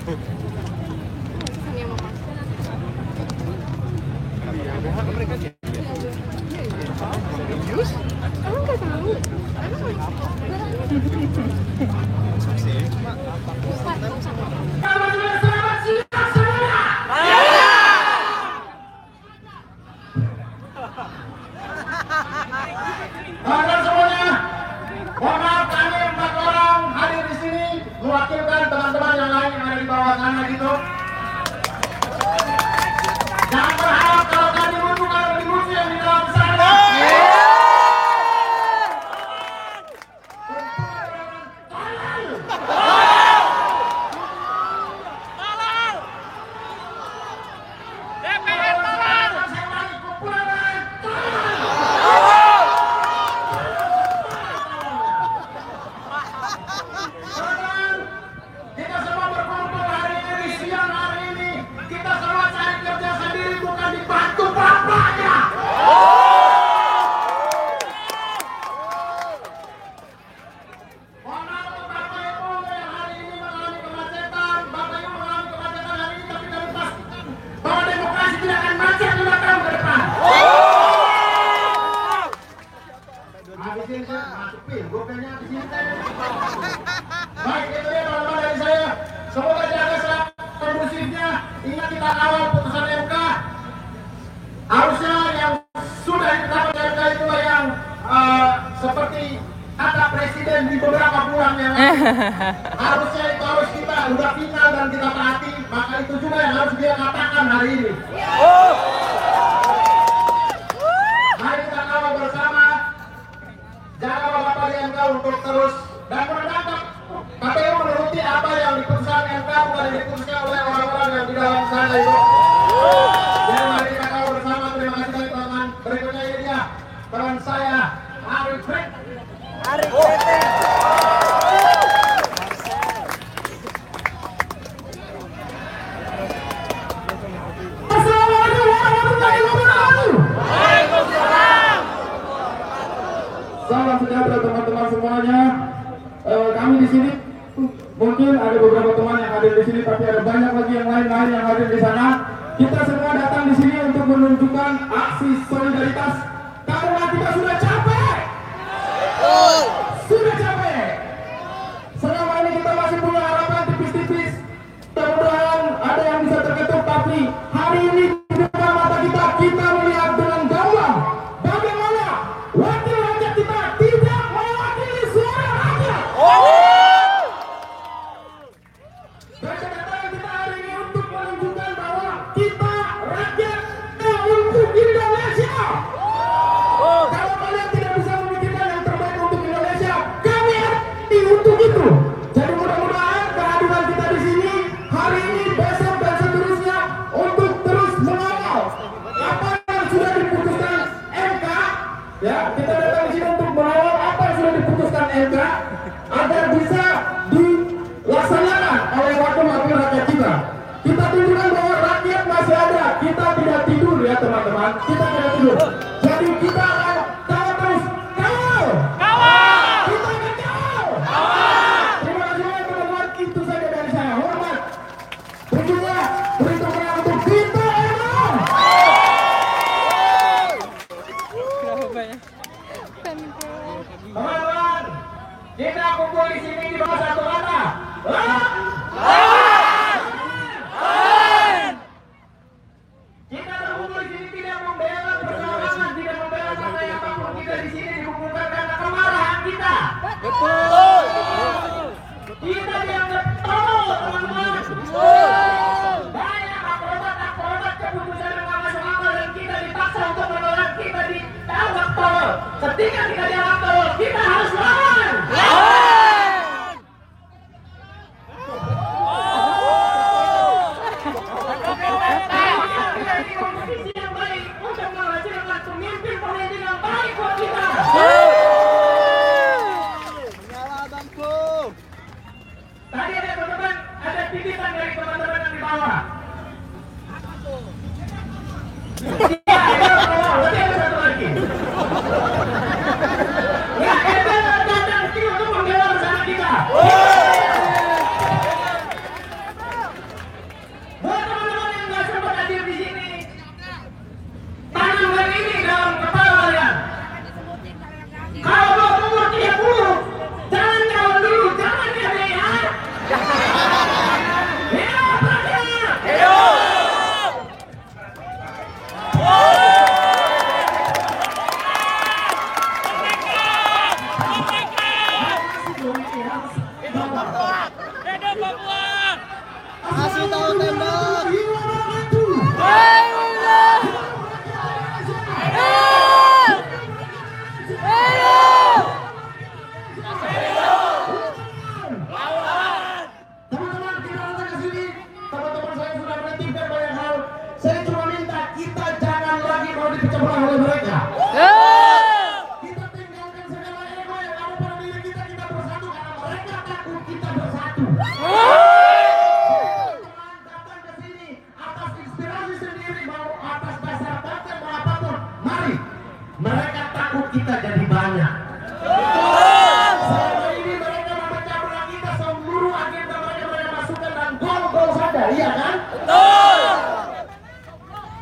Teman-teman semuanya, mohon maaf kami 4 orang hadir di sini mewakilkan teman-teman yang lain yang ada di bawah sana gitu. Jangan berharap kalau kami butuh kalau dibutuh yang di dalam sana. Kita semua berkumpul hari ini di siang hari ini. Kita semua cari kerja sendiri bukan dibantu bapaknya. Mohon maaf untuk Bapak Ibu yang hari ini mengalami kemacetan. Bapak Ibu mengalami kemacetan hari ini, tapi kami pastikan bahwa demokrasi tidak akan macet 5 tahun ke depan. Habisin saya, masukin, gue pengen habisin saya. Baik, itu dia teman-teman dari saya. Semoga jaga selalu kondusifnya. Ingat kita kawal putusan MK. Harusnya yang sudah ditetapkan MK itulah yang seperti kata presiden di beberapa bulan yang lalu. Harusnya itu harus kita udah final dan kita taati. Maka itu juga yang harus dia katakan hari ini. Mari kita kawal bersama. Jaga Bapak di MK untuk terus dan menangkap KPU menuruti apa yang diputuskan MK, bukan yang diputuskan oleh orang-orang yang di dalam sana itu. Jadi mari kita kawal bersama. Terima kasih teman-teman. Berikutnya ini dia teman saya Arif Fred. Assalamualaikum warahmatullahi wabarakatuh. Salam sejahtera teman-teman semuanya. Kami di sini mungkin ada beberapa teman yang hadir di sini, tapi ada banyak lagi yang lain yang hadir di sana. Kita semua datang di sini untuk menunjukkan aksi solidaritas karena kita sudah capek. Sudah capek. Selama ini kita masih punya harapan tipis-tipis. Mudah-mudahan ada yang bisa terketuk, tapi hari ini di depan mata kita melihat dengan gamblang bagaimana wakil rakyat kita tidak mewakili suara rakyat. Dan kedatangan kita hari ini untuk menunjukkan bahwa kita rakyat untuk Indonesia. Kalau kalian tidak bisa memikirkan yang terbaik untuk Indonesia, kami ini untuk itu. Jadi mudah-mudahan kehadiran kita di sini hari ini, besok dan seterusnya untuk terus mengawal apa yang sudah diputuskan MK. Ya, kita datang di sini untuk mengawal apa yang sudah diputuskan MK agar bisa dilaksanakan oleh wakil-wakil rakyat kita. Kita tunjukkan bahwa rakyat masih ada. Kita tidak tidur ya teman-teman. Kita tidak tidur. Jadi kita akan kawal terus. Kawal! Kita akan kawal! Terima kasih banyak teman-teman. Itu saja dari saya. Hormat. Dan juga perhitungan untuk kita Erdogan. Teman-teman, kita kumpul di sini di bawah satu kata. Kita berkumpul di sini tidak membela persoalan, tidak membela partai apapun. Kita di sini dikumpulkan karena kemarahan kita. Kita dianggap tolol, teman-teman. Banyak akrobat keputusan yang nggak masuk akal dan kita dipaksa untuk menolak. Kita dianggap tolol. Ketika kita dianggap tolol, kita harus lawan. Ini kompetisi yang baik untuk menghasilkan pemimpin-pemimpin yang baik buat kita. Tadi ada teman-teman, ada titipan dari teman-teman yang di bawah. Ya, berarti ada satu lagi. Ya, datang sini untuk membela bersama kita. Kasih tahu tembak. Teman-teman kita datang ke sini, teman-teman saya sudah menitipkan banyak hal. Saya cuma minta kita jangan lagi mau dipecah belah oleh mereka. Kita tinggalkan segala ego yang ada pada diri kita, kita bersatu karena mereka takut kita bersatu. Teman-teman datang ke sini atas inspirasi sendiri, mau atas dasar bakat mau apapun, mari. Mereka takut kita jadi banyak. Selama ini mereka memecah belah kita, seluruh agenda mereka masukkan dan gol-gol saja, iya kan?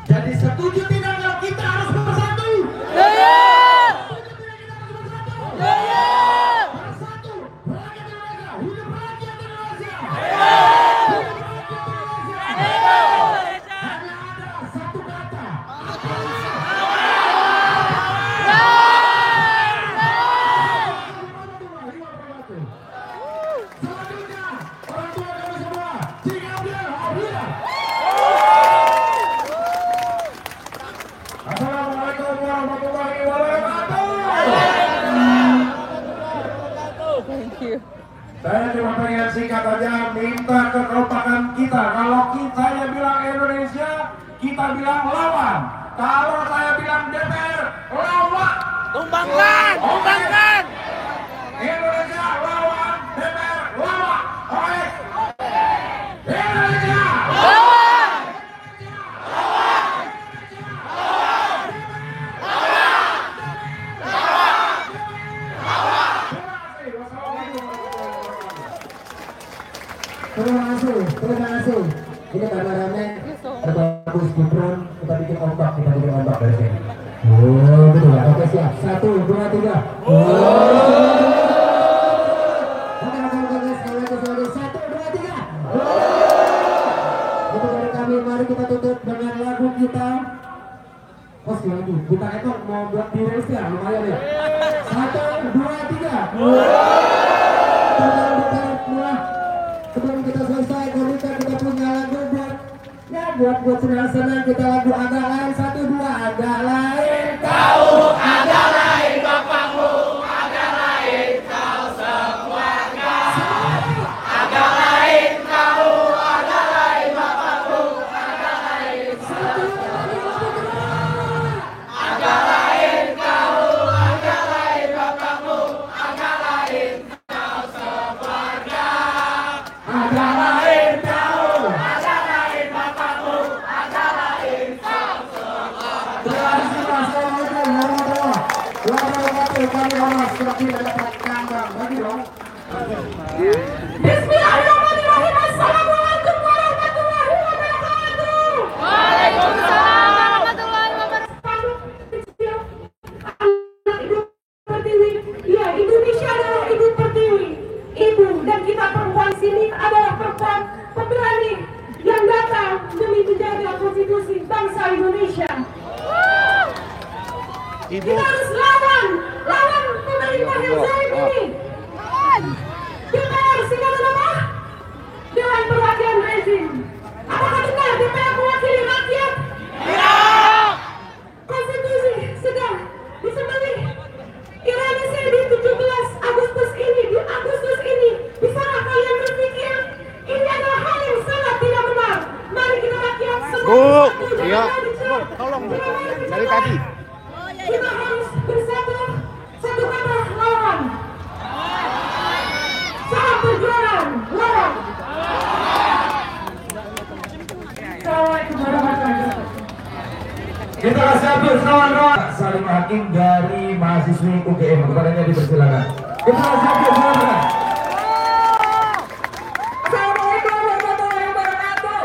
Jadi setuju tidak kalau kita harus bersatu? Setuju tidak kita harus bersatu? Bersatu, rakyat Indonesia, hidup rakyat Indonesia. Hidup rakyat Indonesia. Hanya ada satu kata. Selanjutnya, orang tua kami semua, Cingabia, Abia. Assalamualaikum warahmatullahi wabarakatuh. Thank you. Saya cuma pengen singkat aja, minta kekompakan kita. Kalau kita yang bilang Indonesia, kita bilang lawan. Kalau saya bilang DPR, lawan. Tumbangkan, tumbangkan. Indonesia lawan, DPR lawan. Oke. Indonesia Lawan. Terima kasih. Ini kameramen terbagus di drone, kita bikin ombak dari sini. Oh, betul ya. Oke, siap. 1, 2, 3. Oke, sekali lagi. 1, 2, 3. Itu dari kami, mari kita tutup dengan lagu kita. Oh, sekali lagi. Kita itu mau buat dirilis ya, lumayan ya. 1, 2, 3. Sebelum kita selesai, kita punya lagu buat senang-senang, kita lagu agak lain. 1, 2, agak lain. Kau agak lain, bapakmu agak lain, kau sekeluarga. Agak lain, kau agak lain, bapakmu agak lain. Agak lain, kau agak lain, bapakmu agak lain, kau sekeluarga. Agak lain, kau agak lain, bapakmu agak lain, kau Bismillahirrahmanirrahim. Assalamualaikum warahmatullahi wabarakatuh. Waalaikumsalam warahmatullahi wabarakatuh. Ibu Pertiwi, ya Indonesia adalah Ibu Pertiwi. Ibu dan kita perempuan sini adalah perempuan pemberani yang datang demi menjaga konstitusi bangsa Indonesia. Kita harus lawan pemerintah yang zalim ini. DPR singkatan apa? Dewan Perwakilan Rezim. Apakah benar DPR mewakili rakyat? Konstitusi sedang disembelih. Ironisnya di 17 Agustus ini, bisakah kalian berpikir ini adalah hal yang sangat tidak benar? Mari kita rakyat semua iya. Tolong dari tadi. Kita harus bersatu, satu kata lawan. Salam perjuangan, lawan. Assalamualaikum warahmatullahi wabarakatuh. Kita kasih aplaus kawan-kawan. Salim Hakim dari mahasiswi UGM, kepadanya dipersilakan. Kita kasih aplaus kawan-kawan. Assalamualaikum warahmatullahi wabarakatuh.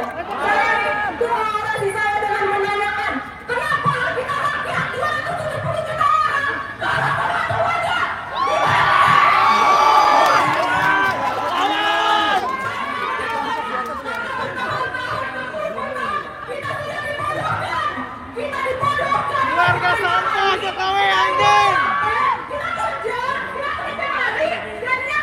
Doa orasi saya dengan menanyakan, kenapa kita rakyat 270 juta orang kalau pembantuannya kita dibodohkan. Keluarga sampah Jokowi anjing. Kita kerja, kita kerja hari, dan dia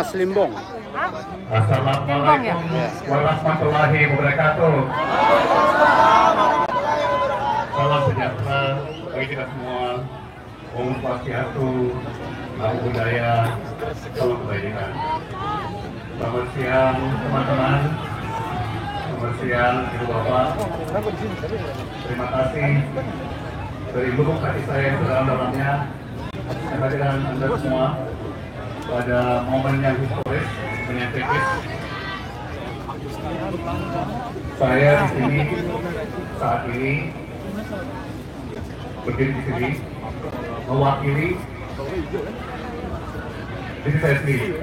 Mas Limbong. Assalamualaikum warahmatullahi wabarakatuh. Salam sejahtera bagi kita semua. Om Swastiastu, Namo Buddhaya, salam kebajikan. Selamat siang teman-teman. Selamat siang Ibu Bapak. Terima kasih dari lubuk hati saya yang sedalam-dalamnya kehadiran Anda semua pada momen yang historis dan epic. Saya di sini saat ini berdiri di sini mewakili diri saya sendiri.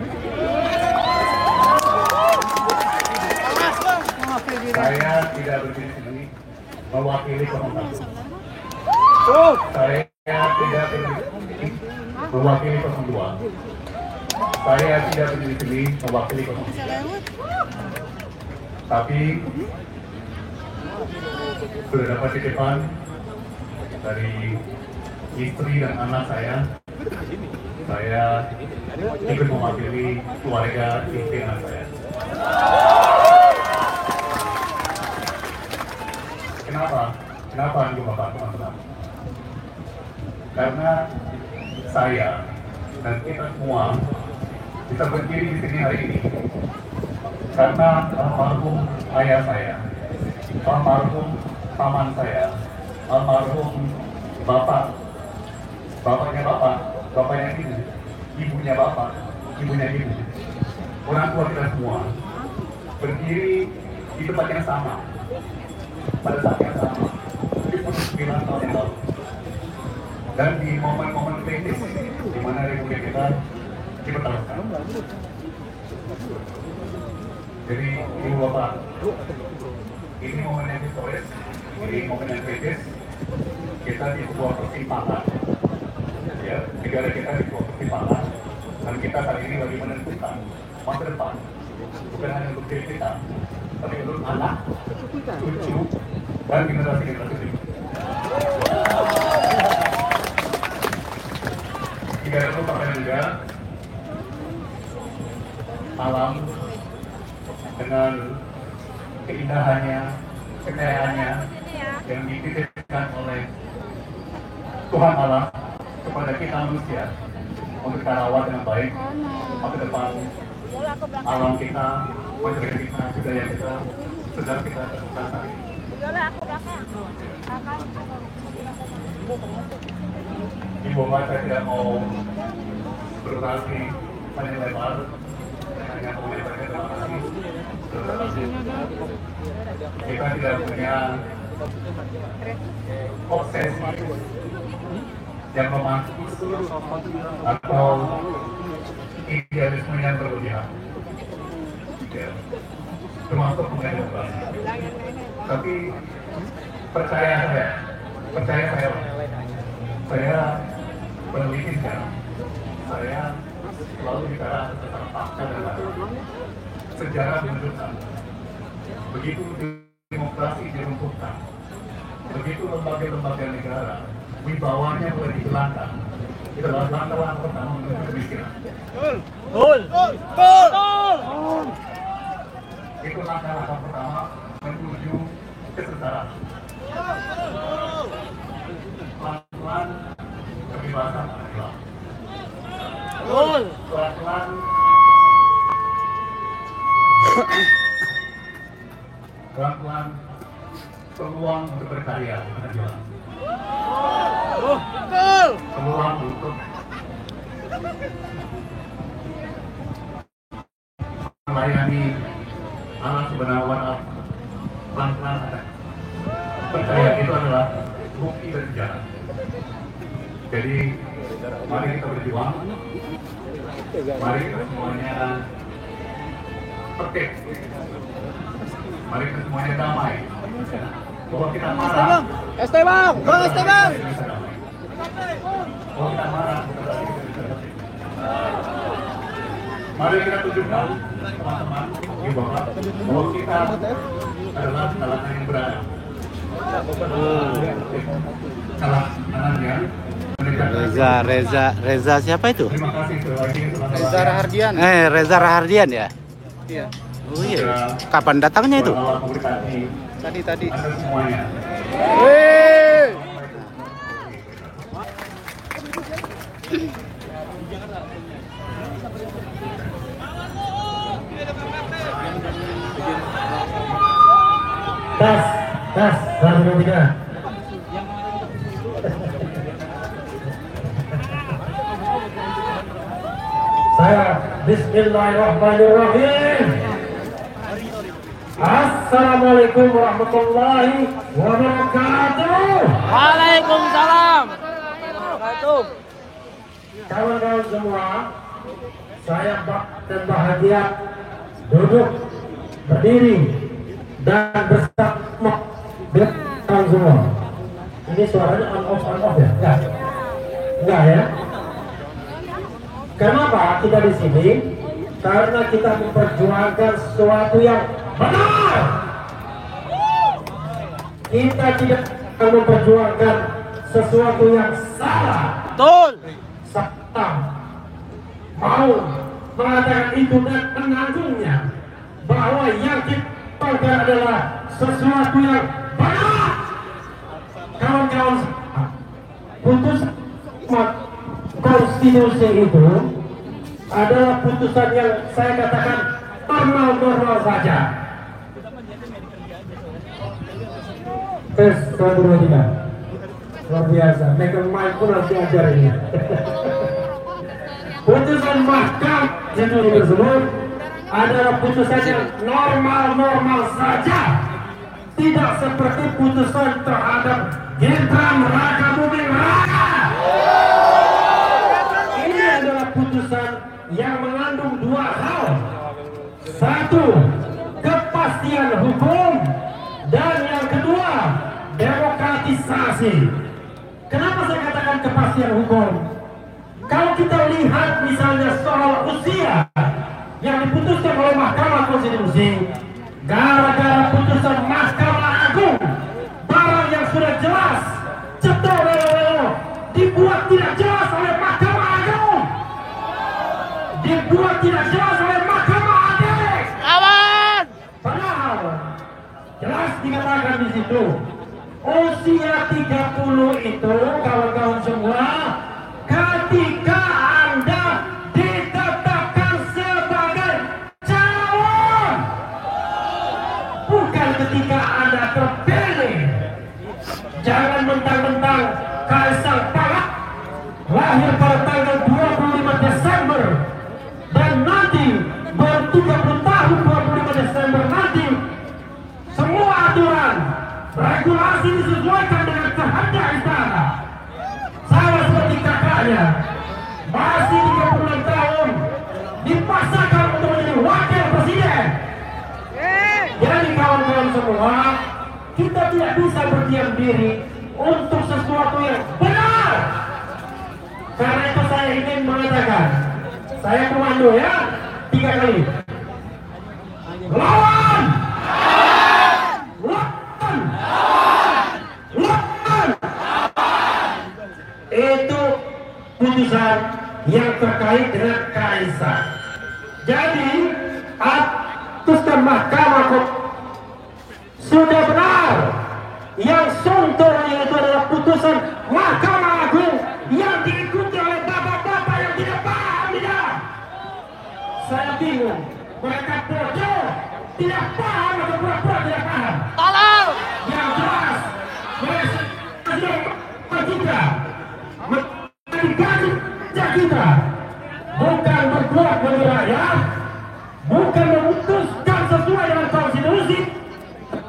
Saya tidak berdiri di sini mewakili 01. Saya tidak berdiri di sini mewakili 02. Saya tidak berdiri di sini mewakili 03. Tapi sudah dapat titipan dari istri dan anak saya ikut mewakili keluarga istri anak saya. Kenapa Ibu Bapak, teman-teman? Karena saya dan kita semua bisa berdiri di sini hari ini karena almarhum ayah saya, almarhum paman saya, almarhum bapaknya ibu, ibunya bapak, ibunya ibu, orang tua kita semua berdiri di tempat yang sama pada saat yang sama di 9 tahun yang lalu. Dan di momen-momen kritis di mana Republik kita dipertaruhkan. Jadi Ibu Bapak, ini momen yang historis, ini momen yang kritis. Kita di sebuah persimpangan, ya, negara kita di sebuah persimpangan, dan kita kali ini lagi menentukan masa depan, bukan hanya untuk diri kita, tapi untuk anak, cucu, dan generasi berikutnya. Tidak ada lupakan juga alam dengan keindahannya, kekayaannya yang dititipkan oleh Tuhan Allah kepada kita manusia untuk kita rawat dengan baik masa depan alam kita, masyarakat kita, budaya kita, sedang kita temukan hari ini. Ibu Bapak, saya tidak mau berdurasi panjang lebar, hanya menyampaikan terima kasih. Kita tidak punya obsesi yang romantis atau idealisme yang berlebihan, ya, termasuk mengenai demokrasi. Tapi percaya saya peneliti sekarang, saya selalu bicara tentang fakta dan data. Sejarah menunjukkan begitu demokrasi diruntuhkan, begitu lembaga-lembaga negara wibawanya mulai dihilangkan, itu adalah langkah-langkah pertama menuju kemiskinan. Itu langkah-langkah pertama menuju kesetaraan. Pelan-pelan kebebasan adalah pelan-pelan peluang untuk berkarya adalah peluang untuk melayani alam subhanahu wa ta'ala. Pelan-pelan ada. Percaya itu adalah bukti dan jalan. Jadi mari kita berjuang, mari kita semuanya tertib, mari kita semuanya damai. Kalau kita marah, Esteban. kalau kita marah, mari kita tunjukkan teman-teman di bawah bahwa kita adalah kalangan yang berada. Kalangan yang Reza siapa itu? Terima kasih sekali lagi. Reza Rahardian. Reza Rahardian ya? Iya. Oh iya. Kapan datangnya itu? Tadi. Anda semuanya. Wih. Tas, 1, 2, 3. Saya Bismillahirrahmanirrahim. Assalamualaikum warahmatullahi wabarakatuh. Waalaikumsalam. Kawan-kawan semua, saya dan bahagia duduk, berdiri, dan bersama dengan semua. Ini suaranya on off ya? Enggak ya? Kenapa kita di sini? Karena kita memperjuangkan sesuatu yang benar. Kita tidak akan memperjuangkan sesuatu yang salah. Betul. Serta mau mengatakan itu dan menanggungnya bahwa yang kita adalah sesuatu yang benar. Kawan-kawan, putusan konstitusi itu adalah putusan yang saya katakan normal saja. Tes 1, 2, 3. Luar biasa, megang mic pun harus diajarin. Putusan mahkamah tersebut adalah putusan yang normal saja. Tidak seperti putusan terhadap Gibran Raka Buming Raka. Ini adalah putusan yang mengandung 2 hal. 1, kepastian hukum, dan yang kedua, demokratisasi. Kenapa saya katakan kepastian hukum? Kalau kita lihat misalnya soal usia yang diputuskan oleh Mahkamah Konstitusi, gara-gara putusan Mahkamah Agung, barang yang sudah jelas, cetok dibuat tidak jelas oleh Mahkamah Agung, dibuat tidak jelas oleh Mahkamah Agung. Aman. Padahal jelas dikatakan di situ usia 30 itu, kawan-kawan semua, ketika Anda ditetapkan sebagai calon, bukan ketika Anda terpilih. Jangan mentang-mentang Kaisang Pangarep lahir pada tanggal 25 Desember dan nanti baru 30 tahun 25 Desember nanti semua aturan regulasi disesuaikan dengan kehendak istana. Sama seperti kakaknya, masih 36 tahun, dipaksakan untuk menjadi wakil presiden. Jadi kawan-kawan semua, kita tidak bisa berdiam diri untuk sesuatu yang benar. Karena itu saya ingin mengatakan, saya komando ya, 3 kali. Lawan! Lawan! Lawan! Itu putusan yang terkait dengan Kaisang. Jadi, putusan Mahkamah sudah benar. Yang sontor itu adalah putusan Mahkamah Agung yang diikuti oleh bapak-bapak yang tidak paham di dalam. Saya bingung, mereka bodoh, tidak paham atau pura-pura tidak paham. Tolong. Yang jelas, mereka kita menjadi gaji kita, bukan berbuat bagi rakyat, bukan memutuskan sesuai dengan konstitusi,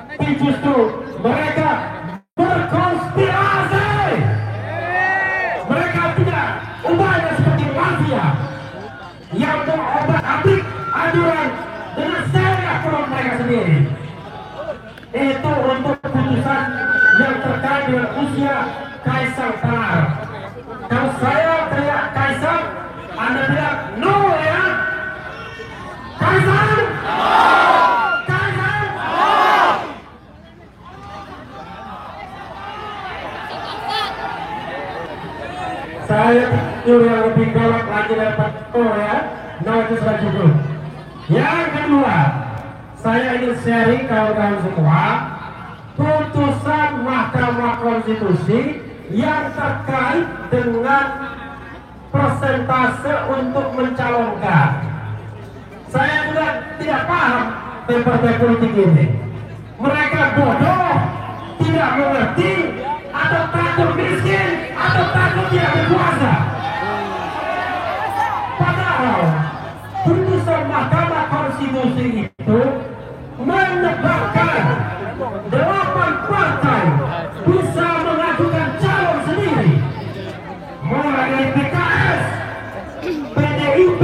tapi justru mereka berkonspirasi. Mereka tidak ubahnya seperti mafia yang mengobrak-abrik aturan dengan seenak perut mereka sendiri. Itu untuk putusan yang terkait dengan usia Kaisang Pangarep. Kalau saya teriak Kaisang, Anda teriak no ya? Kaisang! Kaisang! saya pikir yang lebih galak lagi dapat ya. Nah itu sudah cukup. Yang kedua, saya ingin sharing kawan-kawan semua putusan Mahkamah Konstitusi yang terkait dengan persentase untuk mencalonkan. Saya juga tidak paham partai politik ini. Mereka bodoh, tidak mengerti, atau takut miskin, atau takut tidak berkuasa. Padahal putusan Mahkamah Konstitusi itu menyebabkan 8 partai bisa mengajukan calon sendiri, mulai dari PKS, PDIP,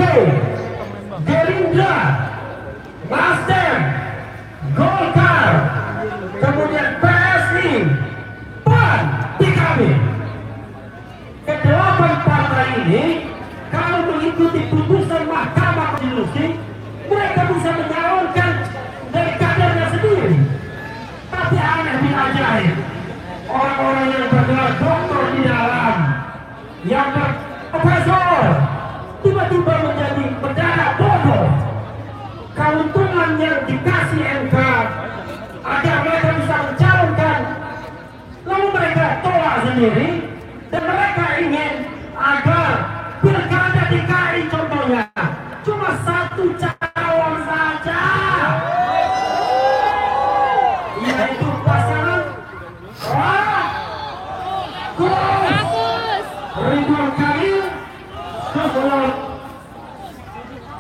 Gerindra, Nasdem, Golkar, kemudian PSI, PAN, PKB. Kedelapan partai ini kalau mengikuti putusan Mahkamah Konstitusi, mereka bisa menyalonkan dari kadernya sendiri. Tapi aneh bin ajaib, orang-orang yang bergelar doktor di dalam, yang berprofesor, tiba-tiba menjadi mendadak bodoh. Keuntungan yang dikasih MK agar mereka bisa mencalonkan, lalu mereka tolak sendiri, dan mereka ingin agar pilkada DKI contohnya cuma 1 calon saja, yaitu pasangan Ridwan Kamil.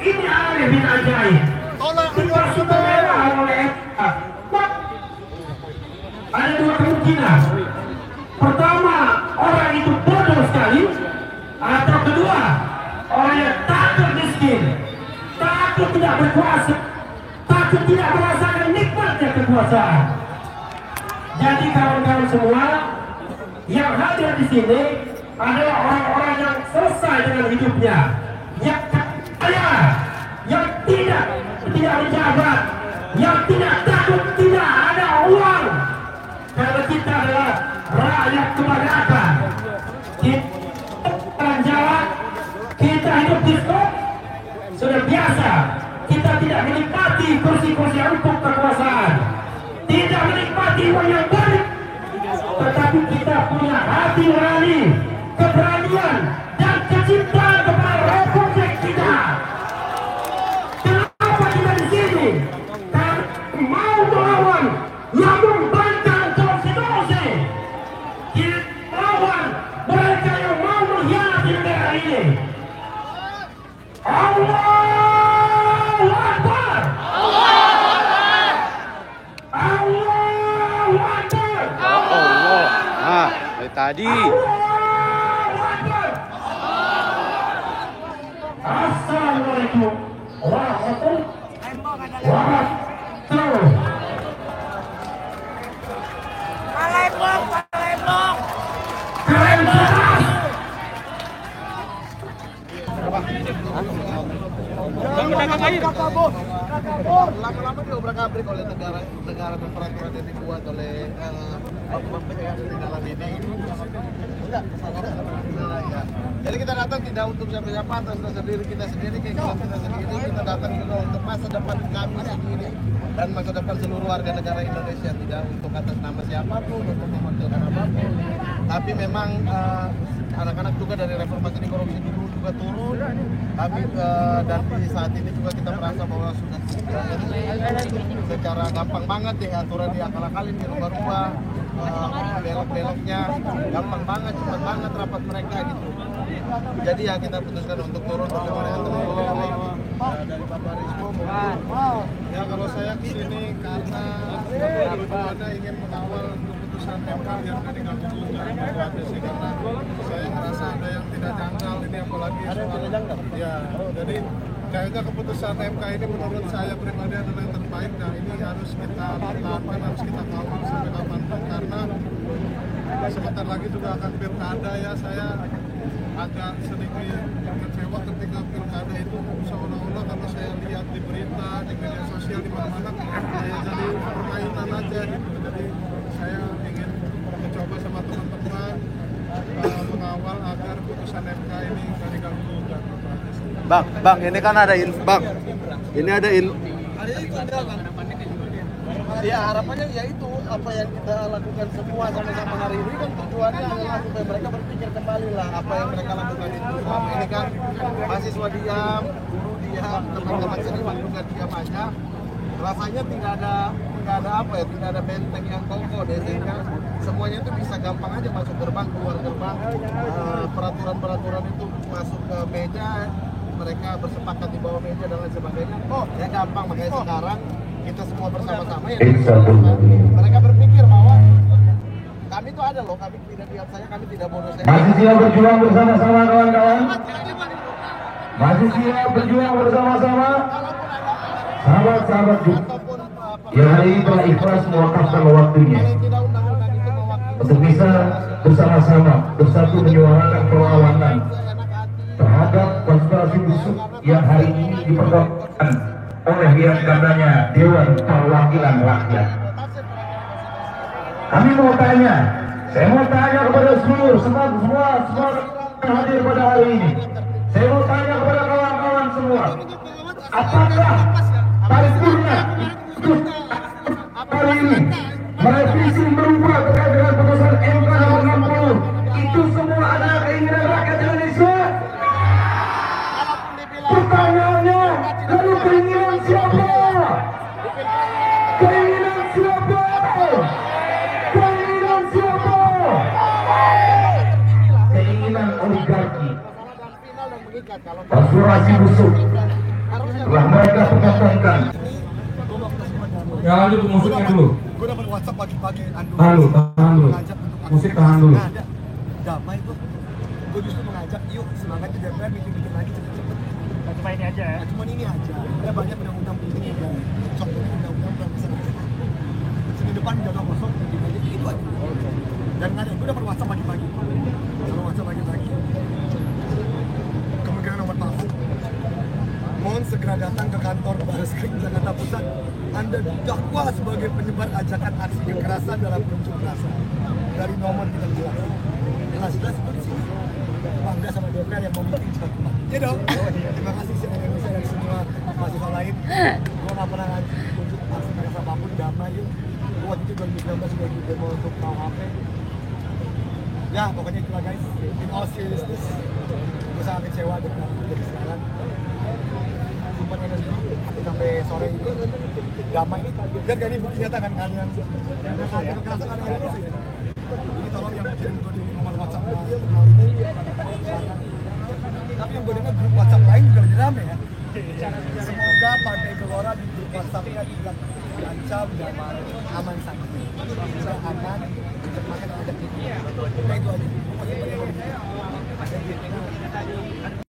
Ini aneh bin ajaib. Dipersudahi oleh MK. Ada 2 kemungkinan. Pertama, orang itu bodoh sekali, atau kedua, orang yang takut miskin, takut tidak berkuasa, takut tidak merasakan nikmatnya kekuasaan. Jadi kawan-kawan semua yang hadir di sini adalah orang-orang yang selesai dengan hidupnya, yang kaya, yang tidak menjabat, yang tidak takut tidak ada uang, karena kita adalah rakyat kebanyakan. Kita jalan, kita hidup di skop, sudah biasa. Kita tidak menikmati kursi-kursi empuk kekuasaan, tidak menikmati uang yang banyak, tetapi kita punya hati nurani, keberanian, dan kecintaan kepada republik kita. Kenapa kita di sini? Karena mau melawan yang membangkang konstitusi, kita melawan mereka yang mau mengkhianati negara ini. Allahu Akbar. Allahu Akbar. Allah. Ah, dari tadi. Assalamualaikum warahmatullahi wabarakatuh. Keren banget. Lama-lama diobrak-abrik oleh negara dan peraturan yang dibuat oleh bapak-bapak yang di dalam ini. Enggak. Jadi kita datang tidak untuk siapa-siapa, atas dasar diri kita sendiri, keinginan kita sendiri. Kita datang juga untuk masa depan kami sendiri dan masa depan seluruh warga negara Indonesia, tidak untuk atas nama siapapun, untuk memunculkan apapun. Tapi memang anak-anak juga dari reformasi di korupsi dulu juga turun. Kami dan di saat ini juga kita merasa bahwa sudah secara gampang banget ya aturan diakal-akalin, dirubah-rubah, belok-beloknya gampang banget, cepat banget rapat mereka gitu. Jadi ya kita putuskan untuk turun bersama dengan teman-teman dari Bapak Rismo. Ya kalau saya kesini karena ada ingin mengawal keputusan MK yang tadi kami sih, karena saya merasa ada yang tidak janggal ini, apalagi soal ya. Jadi kayaknya keputusan MK ini menurut saya pribadi adalah yang terbaik. Nah ini harus kita pertahankan, harus kita kawal sampai kapanpun, karena sebentar lagi juga akan pilkada ya. Saya agak sedikit kecewa ketika pilkada itu seolah-olah kalau saya lihat di berita, di media sosial, di mana-mana kayak jadi permainan aja gitu. Jadi saya ingin mencoba sama teman-teman mengawal agar putusan Bang, ini kan ada bang. Ini ada ya harapannya ya itu apa yang kita lakukan semua sama-sama hari ini kan tujuannya adalah supaya mereka berpikir kembali lah apa yang mereka lakukan itu. Selama ini kan mahasiswa diam, guru diam, teman-teman seniman juga diam aja. Rasanya tidak ada benteng yang kokoh deh, sehingga semuanya itu bisa gampang aja masuk gerbang, keluar gerbang, peraturan-peraturan itu masuk ke meja, mereka bersepakat di bawah meja dan lain sebagainya. Oh ya gampang, makanya sekarang kita semua bersama-sama ya. Mereka berpikir bahwa kami itu ada loh, kami tidak diam saja, kami tidak bodoh saja. Masih siap berjuang bersama-sama kawan-kawan. Masih siap berjuang bersama-sama. Sahabat-sahabat yang hari ini telah ikhlas mewakafkan waktunya untuk bisa bersama-sama bersatu menyuarakan perlawanan terhadap konspirasi busuk yang hari ini diperlakukan oleh yang katanya Dewan Perwakilan Rakyat. Kami mau tanya, saya mau tanya kepada semua yang hadir pada hari ini. Saya mau tanya kepada kawan-kawan semua, apakah paripurna hari ini merevisi merubah terkait dengan putusan MK nomor 60 itu semua adalah keinginan rakyat Indonesia? Pertanyaannya, lalu keinginan siapa? Keinginan siapa? Keinginan siapa? Keinginan oligarki, konspirasi busuk telah mereka pertontonkan. Ya lanjut musiknya dulu. Gue dapat WhatsApp pagi-pagi. Tahan dulu. Musik tahan dulu. Damai tuh. Gue justru mengajak, yuk semangat di DPR bikin lagi cepet-cepet. Cuma ini aja ya. Cuma ini aja. Ada banyak undang-undang ini ya. Sok ini undang-undang belum bisa. Senin depan udah kosong, itu aja. Dan nggak ada. Gue dapat WhatsApp pagi-pagi. Kalau WhatsApp pagi-pagi. Kemungkinan nomor palsu. Mohon segera datang ke kantor Barreskrim Jakarta Pusat. Anda didakwa sebagai penyebar ajakan aksi kekerasan dalam unjuk rasa. Dari nomor kita jelas. Jelas-jelas itu di sini. Bangga sama DPR yang memimpin Jakarta. Ya dong. Terima kasih CNN Indonesia dan semua mahasiswa lain. Gue nggak pernah unjuk aksi kekerasan apapun, damai yuk. Gue waktu itu 2019 juga di demo untuk KUHP. Ya pokoknya itulah guys. In all seriousness, gue sangat kecewa dengan jadi sekarang. Simpan energi sampai sore ini damai ini. Dan gak ini bukti nyata kan kalian kekerasan ada yang terus ya. Ini tolong yang kirim gue di nomor WhatsApp ini. Tapi yang gue dengar grup WhatsApp lain juga lagi rame ya. Semoga Partai Gelora di grup WhatsApp-nya tidak diancam dan aman saja. Bisa aman, makan ada. Nah itu aja.